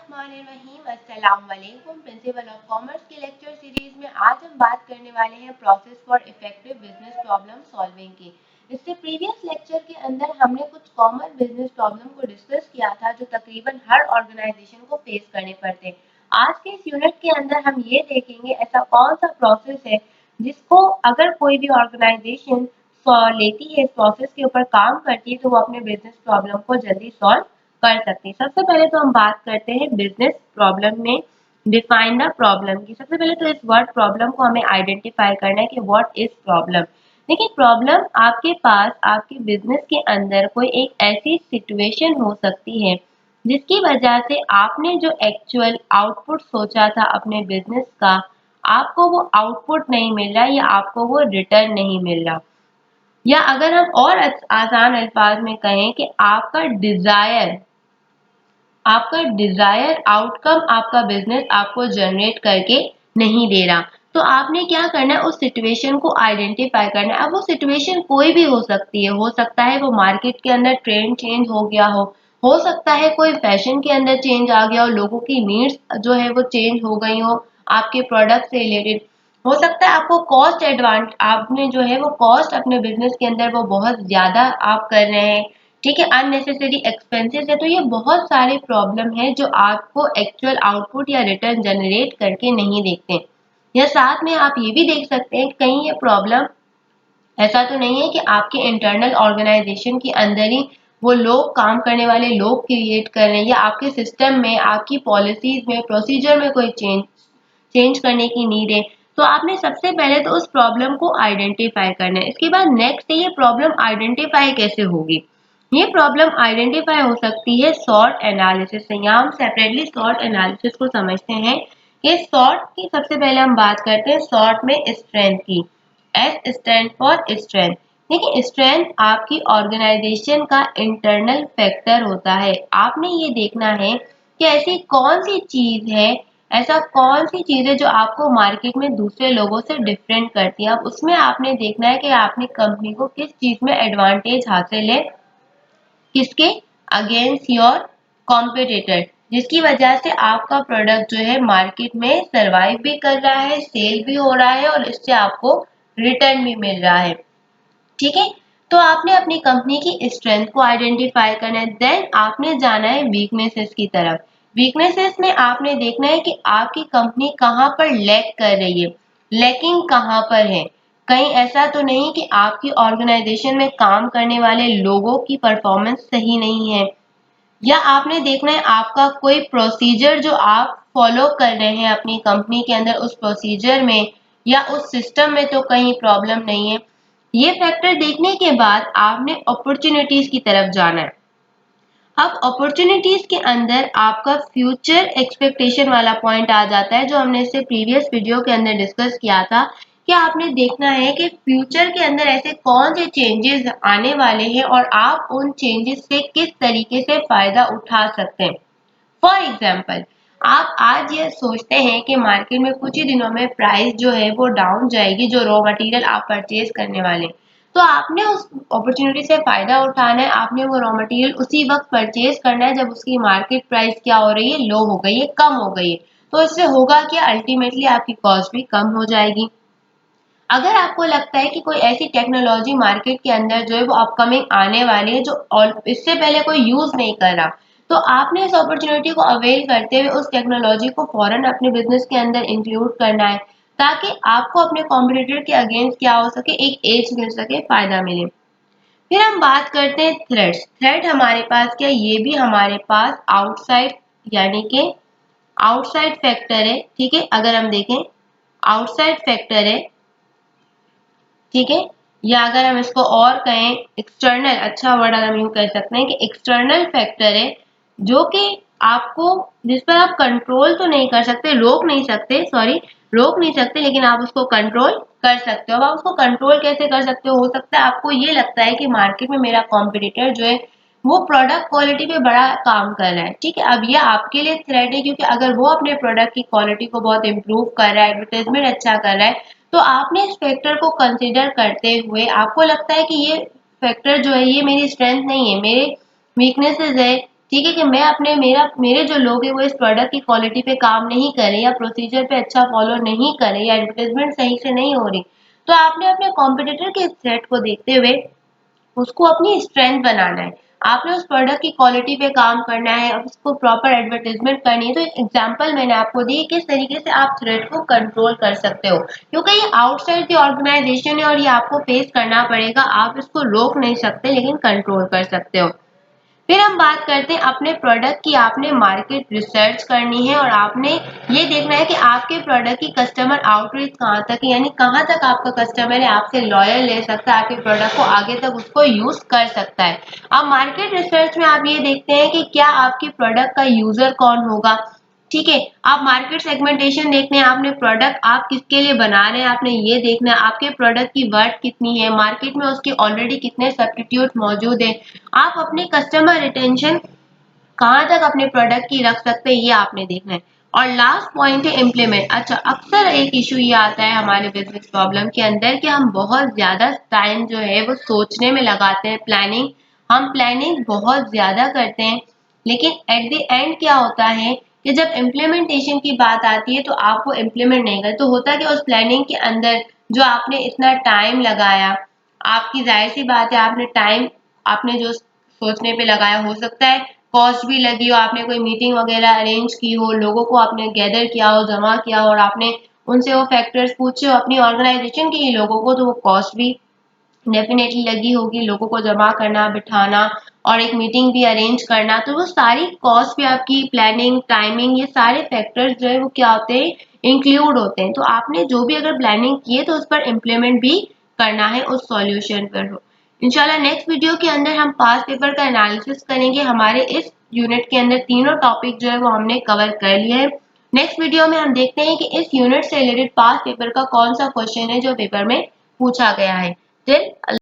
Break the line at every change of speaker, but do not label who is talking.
बिस्मिल्लाहिर्रहमानिर्रहीम। अस्सलाम वालेकुम। प्रिंसिपल ऑफ कॉमर्स की लेक्चर सीरीज में आज हम बात करने वाले हैं process for effective business problem solving की। इससे प्रीवियस लेक्चर के अंदर हमने कुछ कॉमन बिजनेस प्रॉब्लम को डिस्कस किया था जो तकरीबन हर ऑर्गेनाइजेशन को फेस करने पड़ते हैं। आज के इस यूनिट के अंदर हम ये देखेंगे ऐसा कौन सा प्रोसेस है जिसको अगर कोई भी ऑर्गेनाइजेशन लेती है, इस प्रोसेस के ऊपर काम करती है, तो वो अपने बिजनेस प्रॉब्लम को जल्दी सॉल्व कर सकते हैं। सबसे पहले तो हम बात करते हैं बिजनेस प्रॉब्लम में डिफाइन द प्रॉब्लम की। सबसे पहले तो इस वर्ड प्रॉब्लम को हमें आइडेंटिफाई करना है कि व्हाट इज प्रॉब्लम। देखिए, प्रॉब्लम आपके पास आपके बिजनेस के अंदर कोई एक ऐसी सिचुएशन हो सकती है जिसकी वजह से आपने जो एक्चुअल आउटपुट सोचा था अपने बिजनेस का, आपको वो आउटपुट नहीं मिल रहा या आपको वो रिटर्न नहीं मिल रहा। या अगर हम और आसान अल्फाज में कहें कि आपका डिजायर आउटकम आपका बिजनेस आपको जनरेट करके नहीं दे रहा, तो आपने क्या करना है, उस सिचुएशन को आइडेंटिफाई करना है। अब वो सिचुएशन कोई भी हो सकती है, हो सकता है वो मार्केट के अंदर ट्रेंड चेंज हो गया हो सकता है कोई फैशन के अंदर चेंज आ गया हो, लोगों की नीड्स जो है वो चेंज हो गई हो आपके प्रोडक्ट से रिलेटेड। हो सकता है आपको कॉस्ट एडवांस आपने जो है वो कॉस्ट अपने बिजनेस के अंदर वो बहुत ज्यादा आप कर रहे हैं, ठीक है, अननेसेसरी एक्सपेंसेस है। तो ये बहुत सारे प्रॉब्लम है जो आपको एक्चुअल आउटपुट या रिटर्न जनरेट करके नहीं देखते। या साथ में आप ये भी देख सकते हैं कहीं ये प्रॉब्लम ऐसा तो नहीं है कि आपके इंटरनल ऑर्गेनाइजेशन के अंदर ही वो लोग काम करने वाले लोग क्रिएट कर रहे हैं या आपके सिस्टम में आपकी पॉलिसीज में प्रोसीजर में कोई चेंज चेंज करने की नीड है। तो आपने सबसे पहले तो उस प्रॉब्लम को आइडेंटिफाई करना है। इसके बाद नेक्स्ट है ये प्रॉब्लम आइडेंटिफाई कैसे होगी। ये प्रॉब्लम आइडेंटिफाई हो सकती है सॉर्ट एनालिसिस से। यहाँ हम सेपरेटली सॉर्ट एनालिसिस को समझते हैं। ये सॉर्ट की सबसे पहले हम बात करते हैं सॉर्ट में स्ट्रेंथ की। S stand for strength. देखिए, स्ट्रेंथ आपकी ऑर्गेनाइजेशन का इंटरनल फैक्टर होता है। आपने ये देखना है कि ऐसी कौन सी चीज है, ऐसा कौन सी चीज है जो आपको मार्केट में दूसरे लोगों से डिफरेंट करती है। अब उसमें आपने देखना है कि आपने कंपनी को किस चीज में एडवांटेज हासिल है, किसके अगेंस्ट योर कॉम्पिटिटर, जिसकी वजह से आपका प्रोडक्ट जो है मार्केट में सरवाइव भी कर रहा है, सेल भी हो रहा है और इससे आपको रिटर्न भी मिल रहा है। ठीक है, तो आपने अपनी कंपनी की स्ट्रेंथ को आइडेंटिफाई करना है। देन आपने जाना है वीकनेसेस की तरफ। वीकनेसेस में आपने देखना है कि आपकी कंपनी कहाँ पर लैक कर रही है, लैकिंग कहाँ पर है। कहीं ऐसा तो नहीं कि आपकी ऑर्गेनाइजेशन में काम करने वाले लोगों की परफॉर्मेंस सही नहीं है, या आपने देखना है आपका कोई प्रोसीजर जो आप फॉलो कर रहे हैं अपनी कंपनी के अंदर, उस प्रोसीजर में या उस सिस्टम में तो कहीं प्रॉब्लम नहीं है। ये फैक्टर देखने के बाद आपने अपॉर्चुनिटीज की तरफ जाना है। अब अपॉर्चुनिटीज के अंदर आपका फ्यूचर एक्सपेक्टेशन वाला पॉइंट आ जाता है जो हमने इससे प्रीवियस वीडियो के अंदर डिस्कस किया था कि आपने देखना है कि फ्यूचर के अंदर ऐसे कौन से चेंजेस आने वाले हैं और आप उन चेंजेस से किस तरीके से फायदा उठा सकते हैं। फॉर एग्जाम्पल, आप आज ये सोचते हैं कि मार्केट में कुछ ही दिनों में प्राइस जो है वो डाउन जाएगी, जो रॉ मटेरियल आप परचेज करने वाले हैं, तो आपने उस अपॉर्चुनिटी से फायदा उठाना है। आपने वो रॉ मटेरियल उसी वक्त परचेज करना है जब उसकी मार्केट प्राइस क्या हो रही है, लो हो गई है, कम हो गई है। तो इससे होगा कि अल्टीमेटली आपकी कॉस्ट भी कम हो जाएगी। अगर आपको लगता है कि कोई ऐसी टेक्नोलॉजी मार्केट के अंदर जो है वो अपकमिंग आने वाली है जो इससे पहले कोई यूज नहीं कर रहा, तो आपने इस अपॉर्चुनिटी को अवेल करते हुए उस टेक्नोलॉजी को फौरन अपने बिजनेस के अंदर इंक्लूड करना है ताकि आपको अपने कॉम्पिटिटर के अगेंस्ट क्या हो सके, एक एज मिल सके, फायदा मिले। फिर हम बात करते हैं थ्रेड्स। थ्रेड हमारे पास क्या, ये भी हमारे पास आउटसाइड यानी कि आउटसाइड फैक्टर है। ठीक है, अगर हम देखें आउटसाइड फैक्टर है, ठीक है, या अगर हम इसको और कहें एक्सटर्नल, अच्छा वर्ड अगर हम यूं कह सकते हैं कि एक्सटर्नल फैक्टर है जो कि आपको, जिस पर आप कंट्रोल तो नहीं कर सकते, रोक नहीं सकते, सॉरी, रोक नहीं सकते, लेकिन आप उसको कंट्रोल कर सकते हो। अब आप उसको कंट्रोल कैसे कर सकते हो सकता है आपको ये लगता है कि मार्केट में मेरा कॉम्पिटिटर जो है वो प्रोडक्ट क्वालिटी पे बड़ा काम कर रहा है, ठीक है, अब ये आपके लिए थ्रेट है क्योंकि अगर वो अपने प्रोडक्ट की क्वालिटी को बहुत इंप्रूव कर रहा है, एडवर्टाइजमेंट अच्छा कर रहा है, तो आपने इस फैक्टर को कंसीडर करते हुए आपको लगता है कि ये फैक्टर जो है ये मेरी स्ट्रेंथ नहीं है, मेरे वीकनेसेस है, ठीक है, कि मैं अपने मेरे जो लोग हैं वो इस प्रोडक्ट की क्वालिटी पे काम नहीं कर रहे या प्रोसीजर पे अच्छा फॉलो नहीं कर रहे या एडवर्टाइजमेंट सही से नहीं हो रही, तो आपने अपने कॉम्पिटिटर के थ्रेट को देखते हुए उसको अपनी स्ट्रेंथ बनाना है। आपने उस प्रोडक्ट की क्वालिटी पे काम करना है, उसको प्रॉपर एडवर्टाइजमेंट करनी है। तो एक एग्जांपल मैंने आपको दी किस तरीके से आप थ्रेट को कंट्रोल कर सकते हो, क्योंकि ये आउटसाइड द ऑर्गेनाइजेशन है और ये आपको फेस करना पड़ेगा। आप इसको रोक नहीं सकते लेकिन कंट्रोल कर सकते हो। फिर हम बात करते हैं अपने प्रोडक्ट की। आपने मार्केट रिसर्च करनी है और आपने ये देखना है कि आपके प्रोडक्ट की कस्टमर आउटरीच कहाँ तक है, यानी कहाँ तक आपका कस्टमर है आपसे लॉयल ले सकता है, आपके प्रोडक्ट को आगे तक उसको यूज कर सकता है। अब मार्केट रिसर्च में आप ये देखते हैं कि क्या आपके प्रोडक्ट का यूजर कौन होगा। ठीक है, आप मार्केट सेगमेंटेशन देखने हैं, आपने प्रोडक्ट आप किसके लिए बना रहे हैं, आपने ये देखना है आपके प्रोडक्ट की वर्थ कितनी है, मार्केट में उसके ऑलरेडी कितने सब्स्टिट्यूट मौजूद है, आप अपने कस्टमर रिटेंशन कहाँ तक अपने प्रोडक्ट की रख सकते हैं, ये आपने देखना है। और लास्ट पॉइंट है इम्प्लीमेंट। अच्छा, अक्सर एक इशू ये आता है हमारे बिजनेस प्रॉब्लम के अंदर कि हम बहुत ज्यादा टाइम जो है वो सोचने में लगाते हैं, प्लानिंग, हम प्लानिंग बहुत ज्यादा करते हैं, लेकिन एट द एंड क्या होता है कि जब इम्प्लीमेंटेशन की बात आती है तो आप वो इम्प्लीमेंट नहीं करते। तो होता है कि उस प्लानिंग के अंदर जो आपने इतना टाइम लगाया, आपकी जाहिर सी बात है आपने टाइम आपने जो सोचने पे लगाया, हो सकता है कॉस्ट भी लगी हो, आपने कोई मीटिंग वगैरह अरेंज की हो, लोगों को आपने गैदर किया हो, जमा किया हो और आपने उनसे वो फैक्टर्स पूछे हो अपनी ऑर्गेनाइजेशन के ही लोगों को, तो वो कॉस्ट भी डेफिनेटली लगी होगी, लोगों को जमा करना, बिठाना और एक मीटिंग भी अरेंज करना। तो वो सारी कॉस्ट भी आपकी प्लानिंग, टाइमिंग, ये सारे फैक्टर्स जो है वो क्या होते हैं, इंक्लूड होते हैं। तो आपने जो भी अगर प्लानिंग की है तो उस पर इम्प्लीमेंट भी करना है, उस सॉल्यूशन पर हो। इंशाल्लाह नेक्स्ट वीडियो के अंदर हम पास्ट पेपर का एनालिसिस करेंगे। हमारे इस यूनिट के अंदर तीनों टॉपिक जो है वो हमने कवर कर लिए हैं। नेक्स्ट वीडियो में हम देखते हैं कि इस यूनिट से रिलेटेड पास्ट पेपर का कौन सा क्वेश्चन है जो पेपर में पूछा गया है। टिल